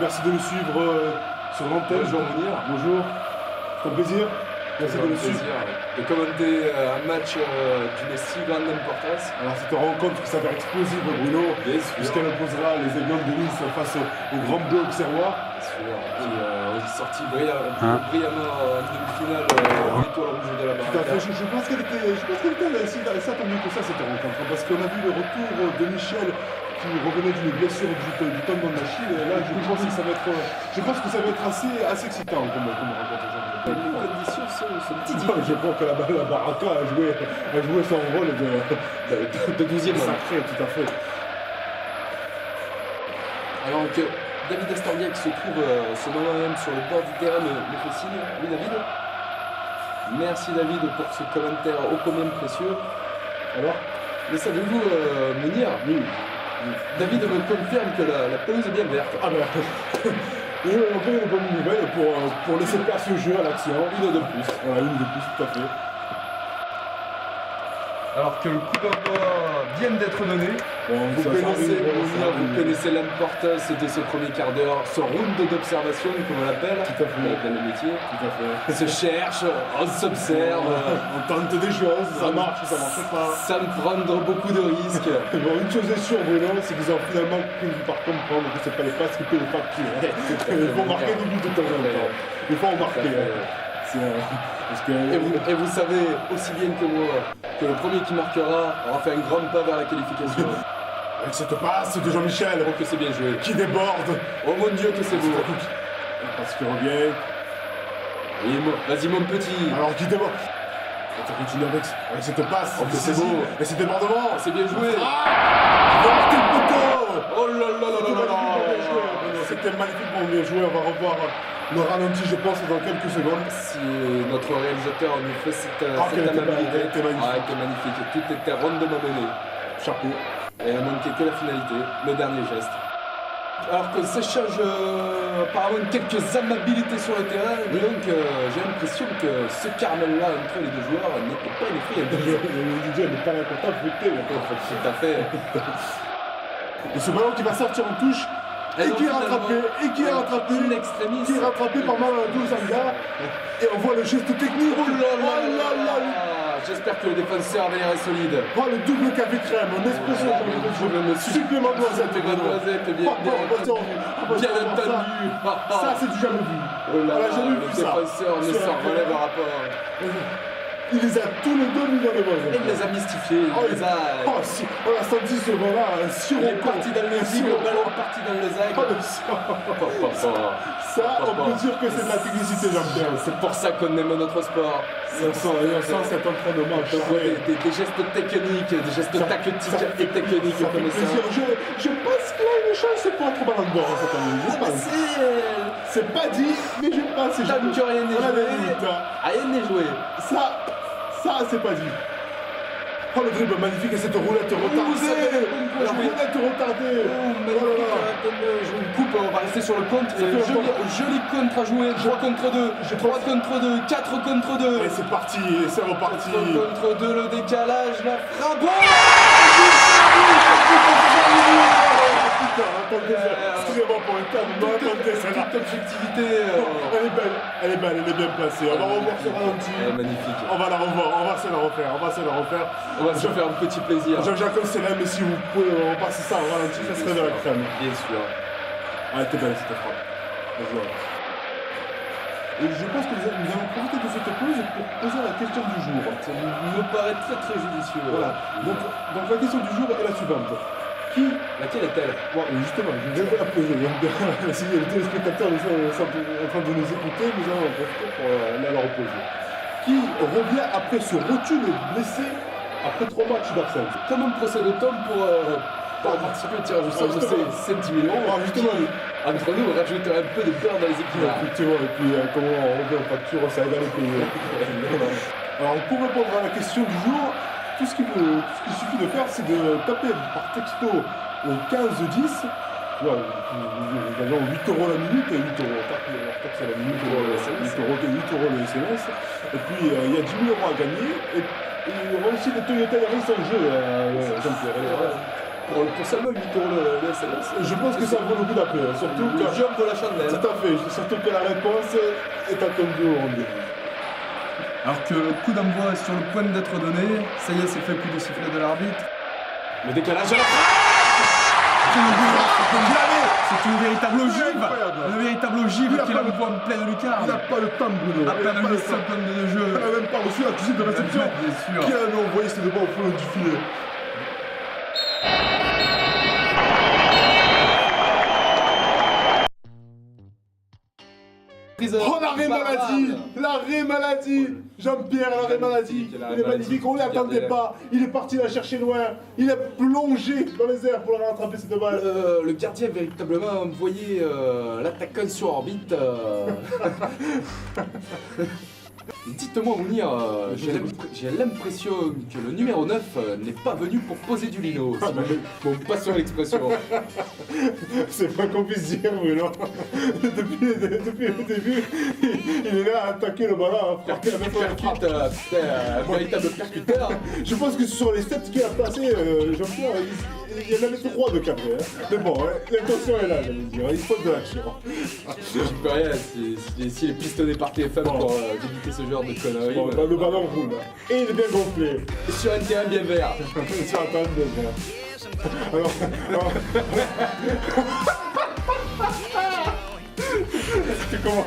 Merci de nous suivre sur l'antenne. Bonjour Mounir. Bonjour. C'est un plaisir. Merci de nous suivre. De commenter un match d'une si grande importance. Alors cette rencontre qui s'avère explosive, Bruno, puisqu'elle opposera les Aiglons de Nice face au Grand Bleu auxerrois. Bien sûr. On est sorti brillamment en demi-finale l'étoile rouge de la Tout à fait. barricade. Je pense qu'elle était si attendue que ça cette rencontre, parce qu'on a vu le retour de Michel qui revenait d'une blessure du tendon d'Achille. Et là, je pense que ça va être assez excitant comme rencontre. Les conditions sont petites. Je crois que la Baraka a joué son rôle de 12e sacré, tout à fait. Alors que David Astorga qui se trouve ce moment même sur le bord du terrain me fait signe. Oui David. Merci David pour ce commentaire ô combien précieux. Alors, mais savez-vous Mounir, oui. David me confirme que la pelouse est bien verte. Ah ben, et on fait une bonne nouvelle pour laisser place au jeu, à l'action. Une de plus. Voilà, une de plus, tout à fait. Alors que le coup d'envoi vient d'être donné, Bon, vous connaissez l'importance de ce premier quart d'heure, ce round d'observation comme on l'appelle, Tout à fait. dans le métier. Tout à fait. On se cherche, on s'observe, On tente des choses, ça marche pas. sans prendre beaucoup de risques. Bon, une chose est sûre, Bruno, c'est qu'ils ont finalement fini par comprendre que c'est pas les passes qui paient les factures. Il faut marquer des buts de temps en temps. Il faut en marquer. Parce que... Et vous savez aussi bien que moi que le premier qui marquera aura fait un grand pas vers la qualification. Avec cette passe de Jean-Michel, Oh que c'est bien joué. qui déborde. Oh mon Dieu que c'est beau. Parce qu'il revient. Oui, vas-y mon petit. Alors qui déborde. Et tu continues avec cette passe. Oh que c'est beau. Et ce débordement. C'est bien joué. Il va marquer le poteau. Oh là là là là là là. C'était magnifiquement bien joué. On va revoir le ralenti, je pense, dans quelques secondes. Si notre réalisateur nous fait cette qu'elle était amabilité. elle était magnifique. Ah, elle était magnifique. Tout était rondement mené. Chapeau. Et il ne manquait que la finalité, le dernier geste. Alors qu'on s'échange apparemment quelques amabilités sur le terrain, et donc j'ai l'impression que ce caramel-là entre les deux joueurs n'était pas une friande. Le DJ n'est pas là pour t'affronter. Tout à fait. Et ce ballon qui va sortir en touche. Et qui est rattrapé, qui est rattrapé par Mamadou Zanga. Et on voit le geste technique. Oh là là. J'espère que le défenseur avait l'air solide. Oh, le double café crème, un espresso supplément de noisette. Bien entendu. Ça, c'est du jamais vu. Oh là On l'a là, jamais le vu ça. défenseur ne s'en relève à rapport. Il les a tous les deux mis dans les mains. Il les a mystifiés, il les a... Oh, si, on a senti ce moment-là, un sirop. Il est parti dans le zig, le ballon est parti dans le zag. Ça, on peut dire que c'est de la technicité, Jean-Pierre. C'est pour ça qu'on aime notre sport. On sent cet entraînement. Des gestes techniques, des gestes tactiques et techniques Ça fait comme ça. plaisir. Je pense qu'il a une chance pour être ballon d'or cette année. Je pense. C'est pas dit, mais je pense. Tant que rien n'est joué, rien n'est joué. Ça, c'est pas dit. Oh, le dribble magnifique et cette roulette retardée. La roulette retardée. Oh là là. Je vous coupe, on va rester sur le compte. Joli contre à jouer, 3 contre 2, 3 contre 2, 4 contre 2. Et c'est parti, et c'est reparti. 4 contre 2, le décalage, la frappe. Excusez-moi pour le terme, mais attendez, c'est là. Toute objectivité. Elle est belle, elle est bien placée. On va revoir ce ralenti. Magnifique. On va la revoir, on va se la refaire. On va se faire un petit plaisir. Jean-Jacques Célèbre, mais si vous pouvez repasser ça en ralenti, ça serait de la crème. Bien sûr. Ah, elle était belle cette frappe. Bien joué. Et je pense que nous allons profiter de cette pause pour poser la question du jour. Ça me paraît très très judicieux. Voilà. Donc la question du jour est la suivante. Laquelle est-elle? Bon, justement, je viens de la poser. Si les téléspectateurs sont en train de nous écouter, nous allons en profiter pour la leur poser. Qui revient après ce rotule blessé après 3 matchs d'absence? Comment procède-t-on pour participer au tirage au sort de ces 10 000 euros? Justement, entre nous, on rajoute un peu de beurre dans les équipes. Effectivement, et puis comment on revient aux factures, ça aide à les payer. Alors, pour répondre à la question du jour, tout ce qu'il suffit de faire, c'est de taper par texto au 15-10. Ouais, nous avons 8 € la minute et 8 €. Taxe à la minute, 8 € le SMS. Et puis, il y a 10 000 € à gagner. Et il y aura aussi des Toyota Yaris en jeu, Jean-Pierre. Pour seulement 8 € le SMS. Je pense que ça vaut le coup d'appeler, surtout Le que... job de la chandelle. Tout à fait, surtout que la réponse est attendue au rendez-vous. Alors que le coup d'envoi est sur le point d'être donné, ça y est, c'est fait le coup de sifflet de l'arbitre. Le décalage à la C'est une véritable ogive, Incroyable. une véritable ogive Il a qui pas la le- voit en pleine lucarne. Il n'a pas le temps, Bruno. À Il a peine pas le 8 temps. secondes de jeu. Il n'a même pas reçu la touche de réception. Bien sûr. Qui a envoyé ce débat au fond du filet. Oh, l'arrêt maladie! L'arrêt maladie! Jean-Pierre, l'arrêt maladie! Il est magnifique, on ne l'attendait pas! Il est parti la chercher loin! Il a plongé dans les airs pour la rattraper cette balle! Le gardien a véritablement envoyé l'attaquant sur orbite. Dites-moi Mounir, j'ai l'impression que le numéro 9 n'est pas venu pour poser du lino. Bon, passons à l'expression. C'est pas qu'on puisse dire, Bruno. Depuis le début, il est là à attaquer le ballon, à frapper la même Pierre Pratt, un véritable percuteur. Je pense que sur les 7 qu'il a passés, Jean-Pierre, il y en avait 3 de cadrés. Hein. Mais bon, l'intention est là, j'allais dire. Il faut de l'action. Je peux rien s'il est pistonné par TF1 pour éviter ce genre de conneries. Bon, le ballon roule. Et il est bien gonflé. Sur un terrain bien vert. Sur la table de bien. Alors... C'était comment?